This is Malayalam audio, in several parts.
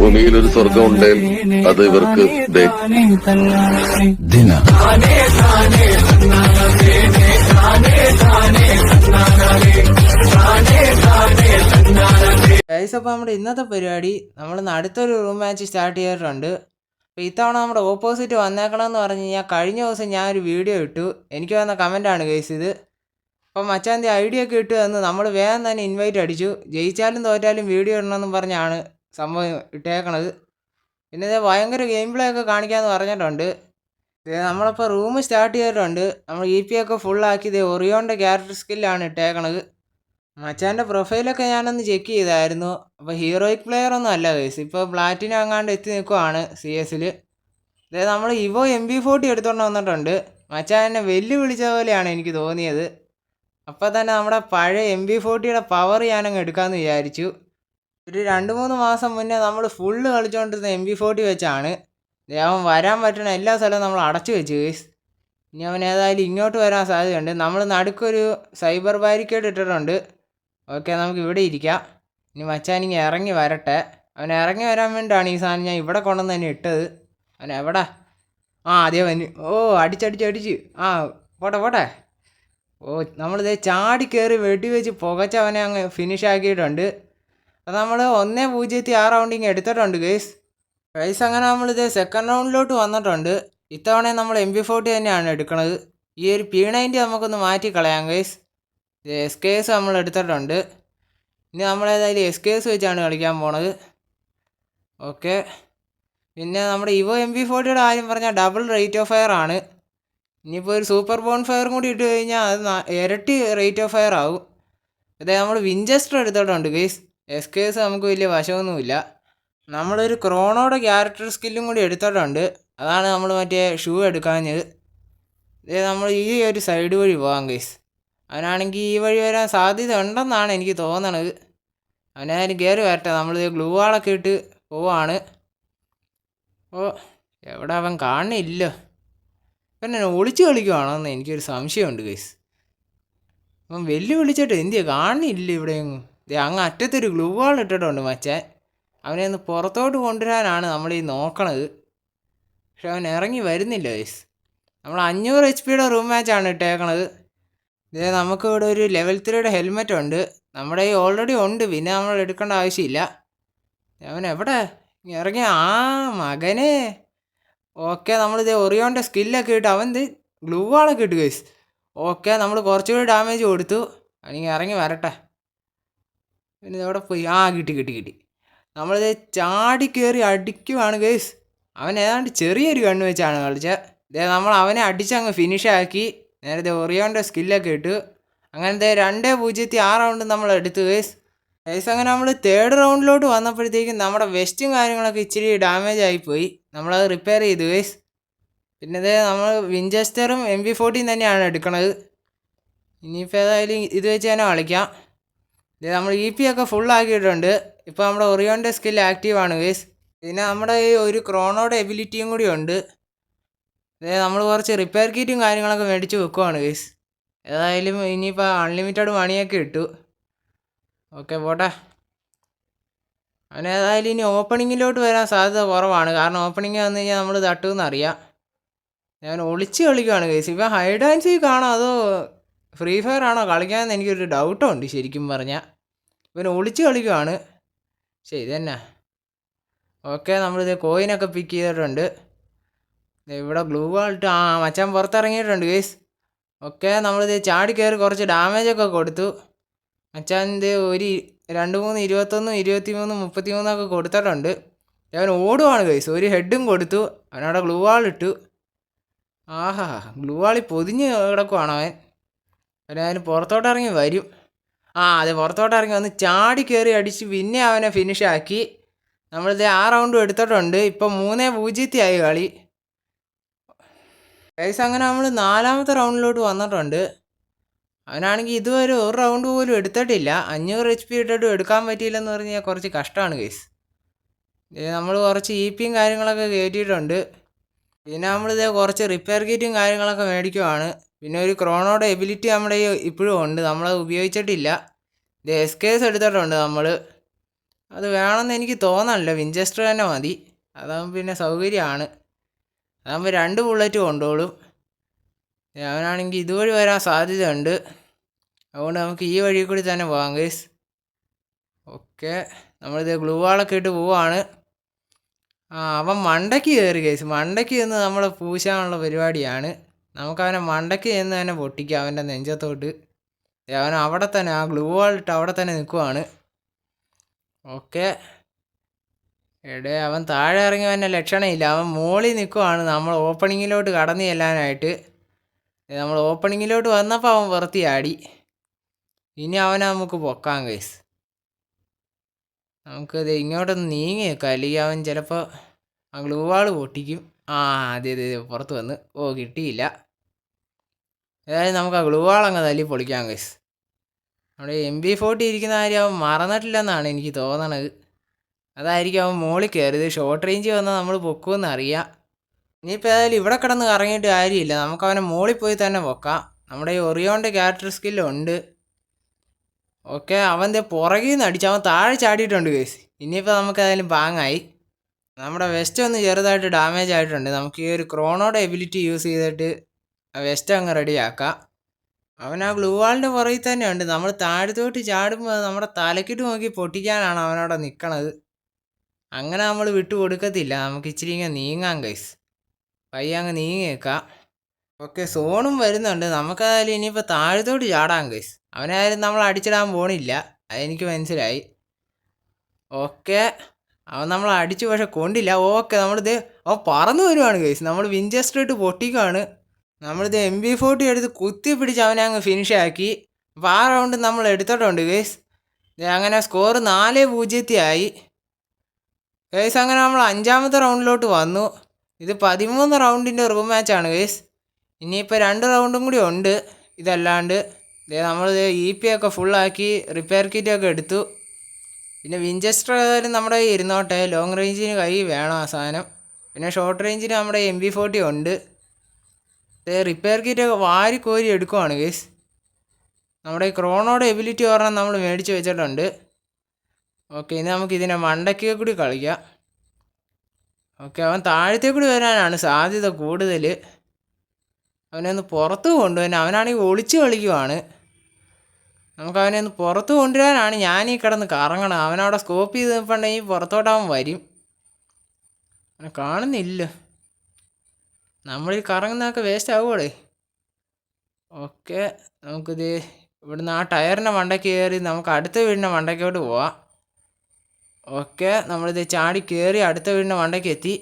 ഭൂമിയിൽ ഒരു സ്വർഗം ഉണ്ടേൽ അത് ഇവർക്ക് ദേ. ഗൈസ്, അപ്പോൾ നമ്മുടെ ഇന്നത്തെ പരിപാടി നമ്മൾ അടുത്തൊരു റൂം മാച്ച് സ്റ്റാർട്ട് ചെയ്തിട്ടുണ്ട്. അപ്പോൾ ഇത്തവണ നമ്മുടെ ഓപ്പോസിറ്റ് വന്നേക്കണമെന്ന് പറഞ്ഞു കഴിഞ്ഞാൽ കഴിഞ്ഞ ദിവസം ഞാൻ ഒരു വീഡിയോ ഇട്ടു. എനിക്ക് വന്ന കമൻറ്റാണ് ഗൈസ് ഇത്. അപ്പം മച്ചാൻ്റെ ഐഡിയ ഒക്കെ ഇട്ട് തന്ന് നമ്മൾ വേഗം തന്നെ ഇൻവൈറ്റ് അടിച്ചു. ജയിച്ചാലും തോറ്റാലും വീഡിയോ ഇടണമെന്നും പറഞ്ഞാണ് സംഭവം ഇട്ടേക്കണത്. പിന്നെ ഇത് ഭയങ്കര ഗെയിം പ്ലേ ഒക്കെ കാണിക്കാമെന്ന് പറഞ്ഞിട്ടുണ്ട്. നമ്മളിപ്പോൾ റൂം സ്റ്റാർട്ട് ചെയ്തിട്ടുണ്ട്. നമ്മൾ EP ഒക്കെ ഫുള്ളാക്കി ഇത് ഒറിയോൻ്റെ ക്യാരക്ടർ സ്കില്ലാണ് ഇട്ടേക്കണത്. മച്ചാൻ്റെ പ്രൊഫൈലൊക്കെ ഞാനൊന്ന് ചെക്ക് ചെയ്തായിരുന്നു. അപ്പോൾ ഹീറോയിക് പ്ലെയർ ഒന്നും അല്ല ഗൈസ്, ഇപ്പോൾ പ്ലാറ്റിനം അങ്ങാണ്ട് എത്തി നിൽക്കുവാണ് CS-ൽ. അതായത് നമ്മൾ ഇവോ MB40 എടുത്തുകൊണ്ട് വന്നിട്ടുണ്ട്. മച്ചാൻ എന്നെ വെല്ലുവിളിച്ച പോലെയാണ് എനിക്ക് തോന്നിയത്. അപ്പോൾ തന്നെ നമ്മുടെ പഴയ MB40യുടെ പവർ ഞാനങ്ങ് എടുക്കാമെന്ന് വിചാരിച്ചു. ഒരു 2-3 മാസം മുന്നേ നമ്മൾ ഫുള്ള് കളിച്ചുകൊണ്ടിരുന്ന MB40 വെച്ചാണ്. അവൻ വരാൻ പറ്റുന്ന എല്ലാ സ്ഥലവും നമ്മൾ അടച്ചു വെച്ചു ഗൈസ്. ഇനി അവൻ ഏതായാലും ഇങ്ങോട്ട് വരാൻ സാധ്യതയുണ്ട്. നമ്മൾ നടുക്കൊരു സൈബർ ബാരിക്കേഡ് ഇട്ടിട്ടുണ്ട്. ഓക്കെ, നമുക്ക് ഇവിടെ ഇരിക്കാം. ഇനി മച്ചാനിങ്ങ് ഇറങ്ങി വരട്ടെ. അവൻ ഇറങ്ങി വരാൻ വേണ്ടിയിട്ടാണ് ഈ സാധനം ഞാൻ ഇവിടെ കൊണ്ടുവന്ന് തന്നെ ഇട്ടത്. അവൻ എവിടെ? അതേ വന്നു. അടിച്ച് പോട്ടെ. നമ്മളിതേ ചാടി കയറി വെടി വെച്ച് പുകച്ച് അവനെ അങ്ങ് ഫിനിഷ് ആക്കിയിട്ടുണ്ട്. അത് നമ്മൾ 1-0 റൗണ്ടിങ് എടുത്തിട്ടുണ്ട് ഗൈസ്. അങ്ങനെ നമ്മളിത് സെക്കൻഡ് റൗണ്ടിലോട്ട് വന്നിട്ടുണ്ട്. ഇത്തവണ നമ്മൾ MB40 തന്നെയാണ് എടുക്കുന്നത്. ഈ ഒരു P90 നമുക്കൊന്ന് മാറ്റി കളയാം ഗൈസ്. SKS നമ്മൾ എടുത്തിട്ടുണ്ട്. ഇനി നമ്മളേതായാലും SKS വെച്ചാണ് കളിക്കാൻ പോണത്. ഓക്കെ, പിന്നെ നമ്മുടെ ഇവോ MB40യുടെ കാര്യം പറഞ്ഞാൽ ഡബിൾ റേറ്റ് ഓഫ് ഫയർ ആണ്. ഇനിയിപ്പോൾ ഒരു സൂപ്പർ ബോൺ ഫയറും കൂടി ഇട്ട് കഴിഞ്ഞാൽ അത് ഇരട്ടി റേറ്റ് ഓഫ് ഫയർ ആവും. അതായത് നമ്മൾ വിഞ്ചസ്റ്റർ എടുത്തിട്ടുണ്ട് ഗൈസ്. SKS നമുക്ക് വലിയ വശമൊന്നുമില്ല. നമ്മളൊരു ക്രോണോയുടെ ക്യാരക്ടർ സ്കില്ലും കൂടി എടുത്തിട്ടുണ്ട്. അതാണ് നമ്മൾ മറ്റേ ഷൂ എടുക്കാഞ്ഞത്. നമ്മൾ ഈ ഒരു സൈഡ് വഴി പോകാം ഗൈസ്. അവനാണെങ്കിൽ ഈ വഴി വരാൻ സാധ്യത ഉണ്ടെന്നാണ് എനിക്ക് തോന്നണത്. അവനായാലും കയറി വരട്ടെ. നമ്മളിത് ഗ്ലൂ വാളൊക്കെ ഇട്ട് പോവാണ്. എവിടെ അവൻ കാണില്ല. പിന്നെ ഒളിച്ച് കളിക്കുവാണോന്ന് എനിക്കൊരു സംശയമുണ്ട് ഗൈസ്. അവൻ വിളിച്ചിട്ട് എന്തിയാ കാണില്ല ഇവിടെയെങ്ങും. അങ്ങ് അറ്റത്തൊരു ഗ്ലൂ വാൾ ഇട്ടിട്ടുണ്ട് മച്ചാൻ. അവനെ ഒന്ന് പുറത്തോട്ട് കൊണ്ടുവരാനാണ് നമ്മളീ നോക്കണത്. പക്ഷെ അവൻ ഇറങ്ങി വരുന്നില്ല ഗൈസ്. നമ്മൾ 500 HP റൂം മാച്ചാണ് ഇട്ടേക്കണത്. നമുക്കിവിടെ ഒരു ലെവൽ 3യുടെ ഹെൽമെറ്റ് ഉണ്ട്. നമ്മുടെ ഈ ഓൾറെഡി ഉണ്ട്, പിന്നെ നമ്മൾ എടുക്കേണ്ട ആവശ്യമില്ല. അവൻ എവിടെ ഇറങ്ങിയ മകനെ. ഓക്കെ, നമ്മളിത് ഒറിയോൻ്റെ സ്കില്ലൊക്കെ ഇട്ട് അവൻ ഗ്ലൂ വാളൊക്കെ ഇട്ട് ഗൈസ്. ഓക്കെ, നമ്മൾ കുറച്ചുകൂടി ഡാമേജ് കൊടുത്തു. അവനിങ്ങ് ഇറങ്ങി വരട്ടെ. പിന്നെ ഇതെവിടെ പോയി? കിട്ടി. നമ്മളിത് ചാടി കയറി അടിക്കുവാണ് ഗൈസ്. അവൻ ഏതാണ്ട് ചെറിയൊരു കണ്ണ് വെച്ചാണ് കളിച്ചത്. നമ്മൾ അവനെ അടിച്ചങ്ങ് ഫിനിഷാക്കി. നേരത്തെ ഒറിയോൻ്റെ സ്കില്ലൊക്കെ ഇട്ടു. അങ്ങനത്തെ 2-0 റൗണ്ട് നമ്മൾ എടുത്തു ഗൈസ്. അങ്ങനെ നമ്മൾ 3rd റൗണ്ടിലോട്ട് വന്നപ്പോഴത്തേക്കും നമ്മുടെ വെസ്റ്റും കാര്യങ്ങളൊക്കെ ഇച്ചിരി ഡാമേജ് ആയിപ്പോയി. നമ്മളത് റിപ്പയർ ചെയ്തു ഗൈസ്. പിന്നെ നമ്മൾ വിഞ്ചസ്റ്ററും MB40 തന്നെയാണ് എടുക്കണത്. ഇനിയിപ്പോൾ ഏതായാലും ഇത് വെച്ച് തന്നെ കളിക്കാം. നമ്മൾ EP ഒക്കെ ഫുള്ളാക്കിയിട്ടുണ്ട്. ഇപ്പോൾ നമ്മുടെ ഒറിയോൻ്റെ സ്കിൽ ആക്റ്റീവാണ് ഗൈസ്. പിന്നെ നമ്മുടെ ഈ ഒരു ക്രോണോയുടെ എബിലിറ്റിയും കൂടി ഉണ്ട്. നമ്മൾ കുറച്ച് റിപ്പയർ കിറ്റും കാര്യങ്ങളൊക്കെ മേടിച്ച് വെക്കുവാണ് ഗൈസ്. ഏതായാലും ഇനിയിപ്പോൾ അൺലിമിറ്റഡ് മണിയൊക്കെ ഇട്ടു. ഓക്കെ, പോട്ടെ. അവനേതായാലും ഇനി ഓപ്പണിങ്ങിലോട്ട് വരാൻ സാധ്യത കുറവാണ്. കാരണം ഓപ്പണിങ് വന്നു കഴിഞ്ഞാൽ നമ്മൾ തട്ടുമെന്നറിയാം. ഞാൻ ഒളിച്ച് കളിക്കുകയാണ് ഗൈസ്. ഇപ്പം ഹൈഡ് ആൻഡ് സീക്ക് ആണോ അതോ ഫ്രീ ഫയർ ആണോ കളിക്കാമെന്ന് എനിക്കൊരു ഡൗട്ടുണ്ട് ശരിക്കും പറഞ്ഞാൽ. ഇവൻ ഒളിച്ച് കളിക്കുകയാണ്. ശരി തന്നെ. ഓക്കെ, നമ്മളിത് കോയിനൊക്കെ പിക്ക് ചെയ്തിട്ടുണ്ട്. ഇവിടെ ഗ്ലൂ വാളിട്ട് മച്ചാൻ പുറത്തിറങ്ങിയിട്ടുണ്ട് ഗൈസ്. ഓക്കെ, നമ്മളിത് ചാടി കയറി കുറച്ച് ഡാമേജൊക്കെ കൊടുത്തു. മച്ചാൻ ഒരു 2-3 21 23 33 ഒക്കെ കൊടുത്തിട്ടുണ്ട്. അവൻ ഓടുവാണ് ഗൈസ്. ഒരു ഹെഡും കൊടുത്തു. അവനവിടെ ഗ്ലൂ വാളിട്ടു. ഗ്ലൂ വാളിൽ പൊതിഞ്ഞ് കിടക്കുവാണ് അവൻ. അവനതിന് പുറത്തോട്ടിറങ്ങി വരും. അതെ, പുറത്തോട്ടിറങ്ങി വന്ന് ചാടി കയറി അടിച്ച് പിന്നെ അവനെ ഫിനിഷാക്കി. നമ്മളിത് 6 റൗണ്ടും എടുത്തിട്ടുണ്ട്. ഇപ്പം 3-0 ആയി കളി ഗൈസ്. അങ്ങനെ നമ്മൾ 4ാമത്തെ റൗണ്ടിലോട്ട് വന്നിട്ടുണ്ട്. അവനാണെങ്കിൽ ഇതുവരെ ഒരു റൗണ്ട് പോലും എടുത്തിട്ടില്ല. 500 HP ഇട്ടിട്ടും എടുക്കാൻ പറ്റിയില്ലെന്ന് പറഞ്ഞാൽ കുറച്ച് കഷ്ടമാണ് ഗൈസ്. നമ്മൾ കുറച്ച് EPയും കാര്യങ്ങളൊക്കെ കയറ്റിയിട്ടുണ്ട്. പിന്നെ നമ്മളിത് കുറച്ച് റിപ്പയർ കിറ്റും കാര്യങ്ങളൊക്കെ മേടിക്കുവാണ്. പിന്നെ ഒരു ക്രോണോയുടെ എബിലിറ്റി നമ്മുടെ ഇപ്പോഴും ഉണ്ട്, നമ്മളത് ഉപയോഗിച്ചിട്ടില്ല. SKS എടുത്തിട്ടുണ്ട് നമ്മൾ. അത് വേണമെന്ന് എനിക്ക് തോന്നണില്ല, വിഞ്ചസ്റ്റർ തന്നെ മതി. അതാകുമ്പോൾ പിന്നെ സൗകര്യമാണ്. അതാകുമ്പോൾ 2 ബുള്ളറ്റ് കൊണ്ടോളും. അവനാണെങ്കിൽ ഇതുവഴി വരാൻ സാധ്യതയുണ്ട്. അതുകൊണ്ട് നമുക്ക് ഈ വഴി കൂടി തന്നെ പോകാം ഗൈസ്. ഓക്കെ, നമ്മളിത് ഗ്ലൂ വാളൊക്കെ ഇട്ട് പോവാണ്. അവൻ മണ്ടയ്ക്ക് കയറി ഗൈസ്. മണ്ടയ്ക്ക് ചെന്ന് നമ്മളെ പൂശാനുള്ള പരിപാടിയാണ്. നമുക്കവനെ മണ്ടയ്ക്ക് ചെന്ന് തന്നെ പൊട്ടിക്കാം അവൻ്റെ നെഞ്ചത്തോട്ട്. അവൻ അവിടെ തന്നെ ആ ഗ്ലൂ വാളിട്ട് അവിടെ തന്നെ നിൽക്കുവാണ്. ഓക്കെ, അവൻ താഴെ ഇറങ്ങി വന്ന ലക്ഷണമില്ല. അവൻ മോളിൽ നിൽക്കുവാണ് നമ്മൾ ഓപ്പണിങ്ങിലോട്ട് കടന്നു ചെല്ലാനായിട്ട്. നമ്മൾ ഓപ്പണിങ്ങിലോട്ട് വന്നപ്പോൾ അവൻ വൃത്തിയാടി. ഇനി അവനെ നമുക്ക് പൊക്കാം ഗൈസ്. നമുക്കത് ഇങ്ങോട്ടൊന്ന് നീങ്ങിയേക്കാം, അല്ലെങ്കിൽ അവൻ ചിലപ്പോൾ ആ ഗ്ലൂ വാൾ പൊട്ടിക്കും. അതെ പുറത്ത് വന്ന്. കിട്ടിയില്ല. ഏതായാലും നമുക്ക് ആ ഗ്ലൂ വാൾ അങ്ങ് തല്ലി പൊളിക്കാം ഗൈസ്. നമ്മുടെ MP40 ഇരിക്കുന്ന കാര്യം അവൻ മറന്നിട്ടില്ലെന്നാണ് എനിക്ക് തോന്നണത്. അതായിരിക്കും അവൻ മോളിൽ കയറിയത്. ഷോർട്ട് റേഞ്ച് വന്നാൽ നമ്മൾ പൊക്കുമെന്ന് അറിയാം. ഇനിയിപ്പോൾ ഏതായാലും ഇവിടെ കിടന്ന് കറങ്ങിയിട്ട് കാര്യമില്ല. നമുക്ക് അവനെ മോളിൽ പോയി തന്നെ പൊക്കാം. നമ്മുടെ ഈ ഒറിയോൻ്റെ ക്യാരക്ടർ സ്കില്ലുണ്ട്. ഓക്കെ, അവൻ്റെ പുറകിൽ നിന്ന് അടിച്ച് അവൻ താഴെ ചാടിയിട്ടുണ്ട് ഗൈസ്. ഇനിയിപ്പോൾ നമുക്ക് ഏതായാലും ബാങ്ങായി. നമ്മുടെ വെസ്റ്റ് ഒന്ന് ചെറുതായിട്ട് ഡാമേജ് ആയിട്ടുണ്ട്. നമുക്ക് ഈ ഒരു ക്രോണോയുടെ എബിലിറ്റി യൂസ് ചെയ്തിട്ട് ആ വെസ്റ്റ് അങ്ങ് റെഡിയാക്കാം. അവൻ ആ ഗ്ലൂ വാളിൻ്റെ പുറകിൽ തന്നെയുണ്ട്. നമ്മൾ താഴത്തോട്ട് ചാടുമ്പോൾ നമ്മുടെ തലക്കിട്ട് നോക്കി പൊട്ടിക്കാനാണ് അവനവിടെ നിൽക്കണത്. അങ്ങനെ നമ്മൾ വിട്ടു കൊടുക്കത്തില്ല. നമുക്ക് ഇച്ചിരി ഇങ്ങനെ നീങ്ങാം ഗൈസ്. പയ്യെ അങ്ങ് നീങ്ങിയേക്കാം. ഓക്കെ, സോണും വരുന്നുണ്ട്. നമുക്കതായാലും ഇനിയിപ്പോൾ താഴത്തോട്ട് ചാടാം ഗൈസ്. അവനായാലും നമ്മൾ അടിച്ചിടാൻ പോണില്ല, അതെനിക്ക് മനസ്സിലായി. ഓക്കെ, അവൻ നമ്മൾ അടിച്ചു പക്ഷെ കൊണ്ടില്ല. ഓക്കെ, നമ്മളിത് അവൻ പറന്നു വരുവാണ് ഗൈസ്. നമ്മൾ വിഞ്ചസ്റ്റർ ഇട്ട് പൊട്ടിക്കുകയാണ്. നമ്മളിത് MP40 എടുത്ത് കുത്തി പിടിച്ച് അവനെ അങ്ങ് ഫിനിഷ് ആക്കി. അപ്പോൾ ആ റൗണ്ട് നമ്മൾ എടുത്തിട്ടുണ്ട് ഗൈസ്. അങ്ങനെ സ്കോർ 4-0 ആയി ഗൈസ്. അങ്ങനെ നമ്മൾ 5ാമത്തെ റൗണ്ടിലോട്ട് വന്നു. ഇത് 13 റൗണ്ടിൻ്റെ റൂം മാച്ചാണ് ഗൈസ്. ഇനിയിപ്പോൾ 2 റൗണ്ടും കൂടി ഉണ്ട്. ഇതല്ലാണ്ട് നമ്മൾ EP ഒക്കെ ഫുള്ളാക്കി റിപ്പയർ കിറ്റൊക്കെ എടുത്തു. പിന്നെ വിഞ്ചസ്റ്റർ ഏതായാലും നമ്മുടെ ഇരുന്നോട്ടെ. ലോങ് റേഞ്ചിന് കൈ വേണം ആ സാധനം. പിന്നെ ഷോർട്ട് റേഞ്ചിന് നമ്മുടെ MP40 ഉണ്ട്. റിപ്പയർ കിറ്റൊക്കെ വാരിക്കോരി എടുക്കുവാണ് ഗൈസ്. നമ്മുടെ ഈ ക്രോണോയുടെ എബിലിറ്റി പറഞ്ഞാൽ നമ്മൾ മേടിച്ച് വെച്ചിട്ടുണ്ട്. ഓക്കെ, ഇനി നമുക്ക് ഇതിനെ മണ്ടയ്ക്ക് കൂടി കളിക്കാം. ഓക്കെ, അവൻ താഴത്തെ കൂടി വരാനാണ് സാധ്യത കൂടുതൽ. അവനെ ഒന്ന് പുറത്ത് കൊണ്ടുവരാൻ, അവനാണെങ്കിൽ ഒളിച്ച് കളിക്കുവാണ്. നമുക്ക് അവനെ ഒന്ന് പുറത്ത് കൊണ്ടുവരാനാണ് ഞാനീ കിടന്ന് കറങ്ങണം. അവനവിടെ സ്കോപ്പ് ചെയ്ത് നിൽപ്പുണ്ടെങ്കിൽ പുറത്തോട്ടവൻ വരും. അവനെ കാണുന്നില്ല. നമ്മളീ കറങ്ങുന്നതൊക്കെ വേസ്റ്റ് ആവുകയുള്ളേ. ഓക്കെ, നമുക്കിത് ഇവിടുന്ന് ആ ടയറിൻ്റെ മണ്ടയ്ക്ക് കയറി നമുക്ക് അടുത്ത വീടിൻ്റെ മണ്ടയ്ക്കോട്ട് പോവാം. ഓക്കെ, നമ്മളിത് ചാടി കയറി അടുത്ത വീടിൻ്റെ മണ്ടയ്ക്ക് എത്തി.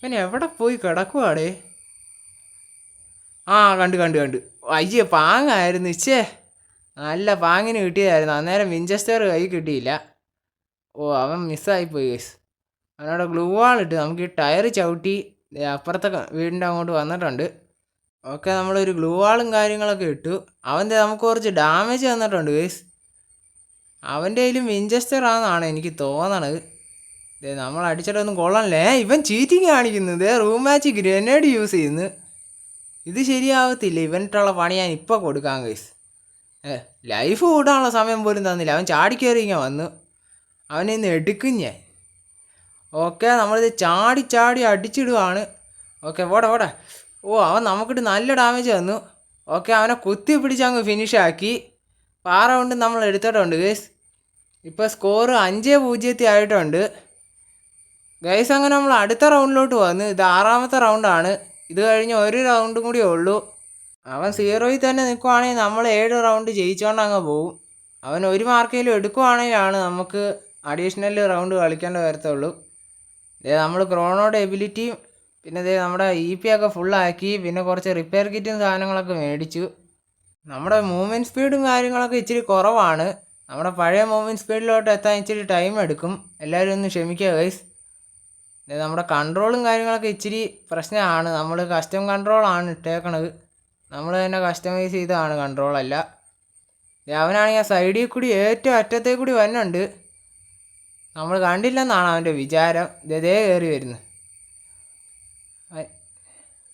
പിന്നെ എവിടെ പോയി കിടക്കുവാടേ? കണ്ട് അയ്യേ, പാങ്ങായിരുന്നു. ഇച്ചേ, നല്ല പാങ്ങിന് കിട്ടിയതായിരുന്നു. അന്നേരം വിഞ്ചസ്റ്റർ കൈ കിട്ടിയില്ല. അവൻ മിസ്സായിപ്പോയി ഗൈസ്. അവനവിടെ ഗ്ലൂ വാളിട്ട് നമുക്ക് ഈ ടയർ ചവിട്ടി അപ്പുറത്തെ വീടിൻ്റെ അങ്ങോട്ട് വന്നിട്ടുണ്ട്. ഓക്കെ, നമ്മളൊരു ഗ്ലൂ വാളും കാര്യങ്ങളൊക്കെ ഇട്ടു. അവൻ്റെ നമുക്ക് കുറച്ച് ഡാമേജ് തന്നിട്ടുണ്ട് ഗൈസ്. അവൻ്റെ കയ്യിലും വിഞ്ചസ്റ്റർ ആണെന്നാണ് എനിക്ക് തോന്നണത്. നമ്മൾ അടിച്ചിട്ടൊന്നും കൊള്ളണല്ലേ. ഇവൻ ചീറ്റിങ് കാണിക്കുന്നു. റൂം മാച്ച് ഗ്രനേഡ് യൂസ് ചെയ്യുന്നു. ഇത് ശരിയാവത്തില്ല. ഇവനിട്ടുള്ള പണി ഞാൻ ഇപ്പോൾ കൊടുക്കാം ഗൈസ്. ലൈഫ് കൂട്ടാനുള്ള സമയം പോലും തന്നില്ല. അവൻ ചാടിക്കയറി ഇങ്ങനെ വന്നു. അവനെ ഇന്ന് എടുക്കും ഞാൻ. ഓക്കെ, നമ്മളിത് ചാടി അടിച്ചിടുവാണ്. ഓക്കെ, പോടെ. അവൻ നമുക്കിട്ട് നല്ല ഡാമേജ് തന്നു. ഓക്കെ, അവനെ കുത്തി പിടിച്ച് അങ്ങ് ഫിനിഷാക്കി. അപ്പോൾ ആ റൗണ്ട് നമ്മൾ എടുത്തിട്ടുണ്ട് ഗൈസ്. ഇപ്പോൾ സ്കോർ 5-0 ആയിട്ടുണ്ട് ഗൈസ്. അങ്ങനെ നമ്മൾ അടുത്ത റൗണ്ടിലോട്ട് വന്നു. ഇത് 6ാമത്തെ റൗണ്ടാണ്. ഇത് കഴിഞ്ഞ് ഒരു റൗണ്ടും കൂടിയേ ഉള്ളൂ. അവൻ 0യിൽ തന്നെ നിൽക്കുവാണെങ്കിൽ നമ്മൾ 7 റൗണ്ട് ജയിച്ചുകൊണ്ട് അങ്ങ് പോവും. അവൻ ഒരു മാർക്കെങ്കിലും എടുക്കുവാണെങ്കിലാണ് നമുക്ക് അഡീഷണൽ റൗണ്ട് കളിക്കേണ്ട വരത്തുള്ളൂ. നമ്മൾ ക്രോണോയുടെ എബിലിറ്റിയും പിന്നെ നമ്മുടെ EP ഒക്കെ ഫുള്ളാക്കി. പിന്നെ കുറച്ച് റിപ്പയർ കിറ്റും സാധനങ്ങളൊക്കെ മേടിച്ചു. നമ്മുടെ മൂവ്മെൻറ്റ് സ്പീഡും കാര്യങ്ങളൊക്കെ ഇച്ചിരി കുറവാണ്. നമ്മുടെ പഴയ മൂവ്മെൻറ്റ് സ്പീഡിലോട്ട് എത്താൻ ഇച്ചിരി ടൈം എടുക്കും. എല്ലാവരും ഒന്ന് ക്ഷമിക്കുക ഗൈസ്. നമ്മുടെ കൺട്രോളും കാര്യങ്ങളൊക്കെ ഇച്ചിരി പ്രശ്നമാണ്. നമ്മൾ കസ്റ്റം കൺട്രോളാണ് ഇട്ടേക്കണത്. നമ്മൾ തന്നെ കസ്റ്റമൈസ് ചെയ്തതാണ് കൺട്രോളല്ല. അവനാണെങ്കിൽ ആ സൈഡിൽ കൂടി ഏറ്റവും അറ്റത്തേ കൂടി വരുന്നുണ്ട്. നമ്മൾ കണ്ടില്ലെന്നാണ് അവൻ്റെ വിചാരം. ഇതേ കയറി വരുന്നു.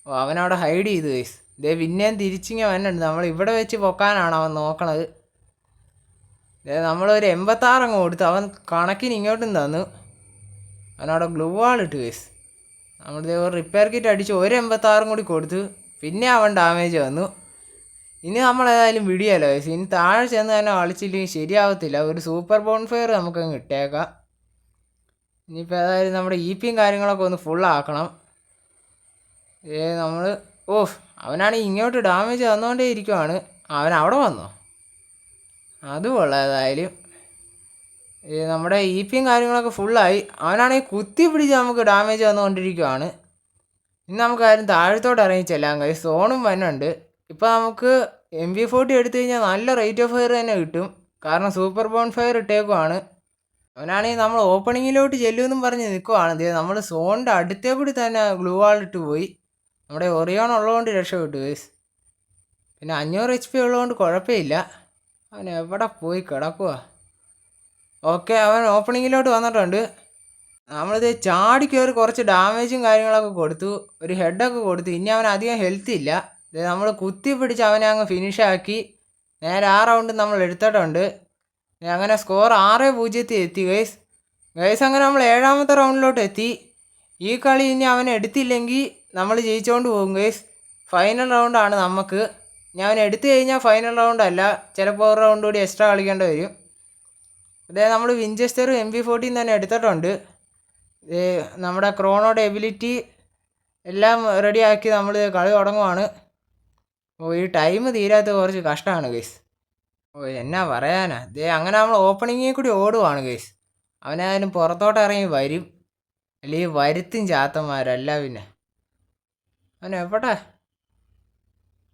അവനവിടെ ഹൈഡ് ചെയ്തു ഗൈസ്. പിന്നെയും തിരിച്ചിങ്ങനെ വരുന്നുണ്ട്. നമ്മൾ ഇവിടെ വെച്ച് പൊക്കാനാണ് അവൻ നോക്കണത്. നമ്മളൊരു 86 അങ്ങ് കൊടുത്തു. അവൻ കണക്കിന് ഇങ്ങോട്ടും തന്നു. അവനവിടെ ഗ്ലൂ വാൾ ഇട്ട് ഗൈസ്. നമ്മളിത് ഒരു റിപ്പയർ കിറ്റ് അടിച്ച് ഒരു 86 കൂടി കൊടുത്തു. പിന്നെ അവൻ ഡാമേജ് വന്നു. ഇനി നമ്മളേതായാലും വിടിയല്ലോ ഗൈസ്. ഇനി താഴെ ചെന്ന് തന്നെ കളിച്ചില്ലെങ്കിൽ ശരിയാവത്തില്ല. ഒരു സൂപ്പർ ബോൺഫയർ നമുക്കങ്ങ് ഇട്ടേക്കാം. ഇനിയിപ്പോൾ ഏതായാലും നമ്മുടെ EPയും കാര്യങ്ങളൊക്കെ ഒന്ന് ഫുള്ളാക്കണം. നമ്മൾ അവനാണെങ്കിൽ ഇങ്ങോട്ട് ഡാമേജ് വന്നുകൊണ്ടേ ഇരിക്കുവാണ്. അവൻ അവിടെ വന്നോ? അത് കൊള്ളാം. ഏതായാലും നമ്മുടെ EPയും കാര്യങ്ങളൊക്കെ ഫുള്ളായി. അവനാണെങ്കിൽ കുത്തി പിടിച്ച് നമുക്ക് ഡാമേജ് വന്നുകൊണ്ടിരിക്കുവാണ്. ഇനി നമുക്ക് ആരും താഴത്തോട്ട് ഇറങ്ങി ചെല്ലാൻ കഴിയും. സോണും വന്നുണ്ട്. ഇപ്പോൾ നമുക്ക് MP40 എടുത്തു കഴിഞ്ഞാൽ നല്ല റേറ്റ് ഓഫ് ഫയർ തന്നെ കിട്ടും. കാരണം സൂപ്പർ ബോൺ ഫയർ ഇട്ടേക്കുവാണ്. അവനാണെങ്കിൽ നമ്മൾ ഓപ്പണിങ്ങിലോട്ട് ചെല്ലുമെന്നും പറഞ്ഞ് നിൽക്കുവാണ്. നമ്മൾ സോണിൻ്റെ അടുത്തേ കൂടി തന്നെ ഗ്ലൂ വാളിട്ട് പോയി. നമ്മുടെ ഒറിയോൺ ഉള്ളതുകൊണ്ട് രക്ഷപ്പെട്ടു ഗൈസ്. പിന്നെ 500 HP ഉള്ളതുകൊണ്ട് കുഴപ്പമില്ല. അവൻ എവിടെ പോയി കിടക്കുക? ഓക്കെ, അവൻ ഓപ്പണിങ്ങിലോട്ട് വന്നിട്ടുണ്ട്. നമ്മളിത് ചാടി കയറി കുറച്ച് ഡാമേജും കാര്യങ്ങളൊക്കെ കൊടുത്തു. ഒരു ഹെഡൊക്കെ കൊടുത്തു. ഇനി അവൻ അധികം ഹെൽത്ത് ഇല്ല. ഇത് നമ്മൾ കുത്തി പിടിച്ച് അവനെ അങ്ങ് ഫിനിഷാക്കി. നേരെ ആ റൗണ്ട് നമ്മൾ എടുത്തിട്ടുണ്ട്. അങ്ങനെ സ്കോർ 6-0 എത്തി ഗൈസ്. അങ്ങനെ നമ്മൾ 7ാമത്തെ റൗണ്ടിലോട്ട് എത്തി. ഈ കളി ഇനി അവൻ എടുത്തില്ലെങ്കിൽ നമ്മൾ ജയിച്ചുകൊണ്ട് പോകും ഗൈസ്. ഫൈനൽ റൗണ്ടാണ് നമുക്ക്. ഇനി അവൻ എടുത്തു കഴിഞ്ഞാൽ ഫൈനൽ റൗണ്ട് അല്ല, ചിലപ്പോൾ ഒരു റൗണ്ട് കൂടി എക്സ്ട്രാ കളിക്കേണ്ടി വരും. നമ്മൾ വിൻചെസ്റ്ററും MP40 തന്നെ എടുത്തിട്ടുണ്ട്. നമ്മുടെ ക്രോണോയുടെ എബിലിറ്റി എല്ലാം റെഡിയാക്കി നമ്മൾ കളി തുടങ്ങുവാണ്. ഈ ടൈം തീരാത്ത കുറച്ച് കഷ്ടമാണ് ഗൈസ്. എന്നാ പറയാനാ. അങ്ങനെ നമ്മൾ ഓപ്പണിങ്ങിൽ കൂടി ഓടുവാണ് ഗൈസ്. അവനായാലും പുറത്തോട്ട് ഇറങ്ങി വരും, അല്ലെങ്കിൽ വരുത്തും ചാത്തന്മാരല്ല. പിന്നെ അവൻ എവിടെ?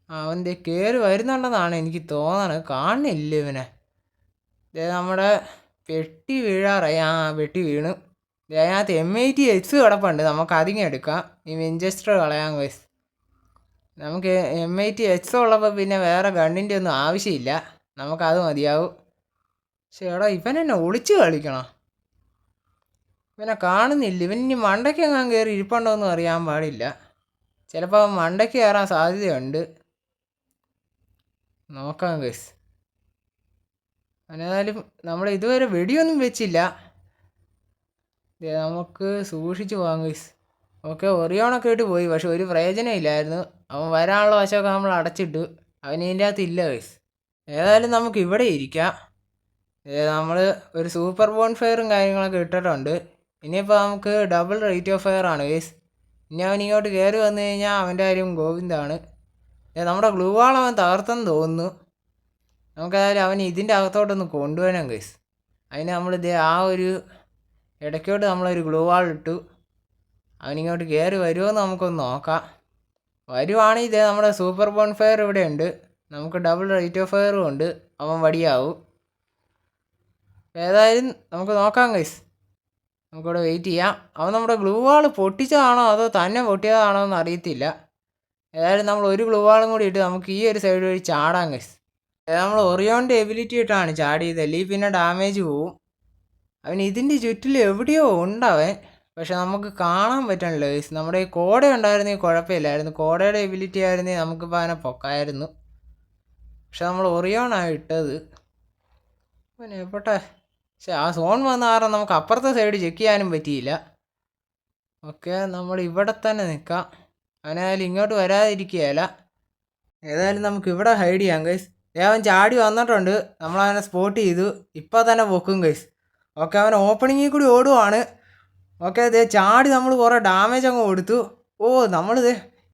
അവൻ കയറി വരുന്നുണ്ടെന്നാണ് എനിക്ക് തോന്നണത്. കാണുന്നില്ല ഇവനെ. നമ്മുടെ പെട്ടി വീഴാറായി. പെട്ടി വീണു. അതിനകത്ത് M80X കിടപ്പുണ്ട്. നമുക്ക് അതിങ്ങ് എടുക്കാം. ഈ വിൻചെസ്റ്റർ കളയാൻ ഗൈസ്. നമുക്ക് M80X ഉള്ളപ്പോൾ പിന്നെ വേറെ ഗണ്ണിൻ്റെ ഒന്നും ആവശ്യമില്ല. നമുക്കത് മതിയാവും. പക്ഷേ ഇവൻ എന്നെ ഒളിച്ച് കളിക്കണം. ഇവനെ കാണുന്നില്ല. ഇവൻ ഇനി മണ്ടയ്ക്ക് എങ്ങാൻ കയറി ഇരിപ്പുണ്ടോയെന്നും അറിയാൻ പാടില്ല. ചിലപ്പോൾ മണ്ടയ്ക്ക് കയറാൻ സാധ്യതയുണ്ട്. നോക്കാം ഗൈസ്. അതിനാലും നമ്മൾ ഇതുവരെ വെടിയൊന്നും വെച്ചില്ല. നമുക്ക് സൂക്ഷിച്ച് പോകാം ഗൈസ്. ഓക്കെ, ഒറിയോണൊക്കെ ഇട്ട് പോയി. പക്ഷെ ഒരു പ്രയോജനം ഇല്ലായിരുന്നു. അവൻ വരാനുള്ള വശമൊക്കെ നമ്മൾ അടച്ചിട്ടു. അവൻ ഇതിൻ്റെ അകത്ത് ഇല്ല ഗൈസ്. ഏതായാലും നമുക്ക് ഇവിടെ ഇരിക്കാം. നമ്മൾ ഒരു സൂപ്പർ ബോൺ ഫയറും കാര്യങ്ങളൊക്കെ ഇട്ടിട്ടുണ്ട്. ഇനിയിപ്പോൾ നമുക്ക് ഡബിൾ റേറ്റ് ഓഫ് ഫയർ ആണ് ഗൈസ്. ഇനി അവൻ ഇങ്ങോട്ട് കയറി വന്നു കഴിഞ്ഞാൽ അവൻ്റെ കാര്യം ഗോവിന്ദാണ്. നമ്മുടെ ഗ്ലൂ വാൾ അവൻ തകർത്തെന്ന് തോന്നുന്നു. നമുക്കതായാലും അവൻ ഇതിൻ്റെ അകത്തോട്ടൊന്ന് കൊണ്ടുവരാം ഗൈസ്. അതിന് നമ്മളിത് ആ ഒരു ഇടയ്ക്കോട്ട് നമ്മളൊരു ഗ്ലൂ വാൾ ഇട്ടു. അവനിങ്ങോട്ട് കയറി വരുമോയെന്ന് നമുക്കൊന്ന് നോക്കാം. വരുവാണെങ്കിൽ നമ്മുടെ സൂപ്പർ ബോൺ ഫയർ ഇവിടെ ഉണ്ട്. നമുക്ക് ഡബിൾ റേറ്റ് ഓഫ് ഫയറും ഉണ്ട്. അവൻ വടിയാവും. ഏതായാലും നമുക്ക് നോക്കാം ഗൈസ്. നമുക്കിവിടെ വെയിറ്റ് ചെയ്യാം. അവൻ നമ്മുടെ ഗ്ലൂ വാൾ പൊട്ടിച്ചതാണോ അതോ തന്നെ പൊട്ടിയതാണോ എന്ന് അറിയത്തില്ല. ഏതായാലും നമ്മൾ ഒരു ഗ്ലൂ വാളും കൂടി ഇട്ട് നമുക്ക് ഈ ഒരു സൈഡ് വഴി ചാടാം ഗൈസ്. നമ്മൾ ഒറിയോണിൻ്റെ എബിലിറ്റി ഇട്ടാണ് ചാടിയത്. അല്ലെങ്കിൽ പിന്നെ ഡാമേജ് പോവും. അവൻ ഇതിൻ്റെ ചുറ്റിൽ എവിടെയോ ഉണ്ടവൻ. പക്ഷെ നമുക്ക് കാണാൻ പറ്റണില്ല ഗൈസ്. നമ്മുടെ ഈ കോട ഉണ്ടായിരുന്നെങ്കിൽ കുഴപ്പമില്ലായിരുന്നു. കോടയുടെ എബിലിറ്റി ആയിരുന്നെങ്കിൽ നമുക്കിപ്പോൾ അവനെ പൊക്കായിരുന്നു. പക്ഷെ നമ്മൾ ഒറിയോണാണ് ഇട്ടത്. പിന്നെ എപ്പോട്ടെ. പക്ഷെ ആ സോൺ വന്ന കാരണം നമുക്ക് അപ്പുറത്തെ സൈഡ് ചെക്ക് ചെയ്യാനും പറ്റിയില്ല. ഓക്കെ, നമ്മൾ ഇവിടെ തന്നെ നിൽക്കാം. അവനായാലും ഇങ്ങോട്ട് വരാതിരിക്കുകയല്ല. ഏതായാലും നമുക്ക് ഇവിടെ ഹൈഡ് ചെയ്യാം ഗൈസ്. അവൻ ചാടി വന്നിട്ടുണ്ട്. നമ്മളവനെ സ്പോട്ട് ചെയ്തു. ഇപ്പോൾ തന്നെ പൊക്കും ഗൈസ്. ഓക്കെ, അവൻ ഓപ്പണിങ്ങിൽ കൂടി ഓടുവാണ്. ഓക്കെ, ചാടി നമ്മൾ കുറേ ഡാമേജ് അങ്ങ് കൊടുത്തു. നമ്മളിത്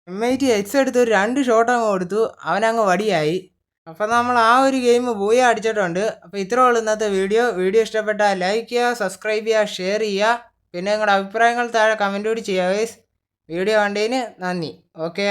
M80X എടുത്ത് ഒരു 2 ഷോട്ട് അങ്ങ് കൊടുത്തു. അവനങ്ങ് വടിയായി. അപ്പോൾ നമ്മൾ ആ ഒരു ഗെയിം പോയി അടിച്ചിട്ടുണ്ട്. അപ്പോൾ ഇത്രേ ഉള്ളൂ ഇന്നത്തെ വീഡിയോ. ഇഷ്ടപ്പെട്ടാൽ ലൈക്ക് ചെയ്യുക, സബ്സ്ക്രൈബ് ചെയ്യുക, ഷെയർ ചെയ്യുക. പിന്നെ നിങ്ങളുടെ അഭിപ്രായങ്ങൾ താഴെ കമൻറ്റ് കൂടി ചെയ്യുക ഗൈസ്. വീഡിയോ കണ്ടതിന് നന്ദി. ഓക്കെ.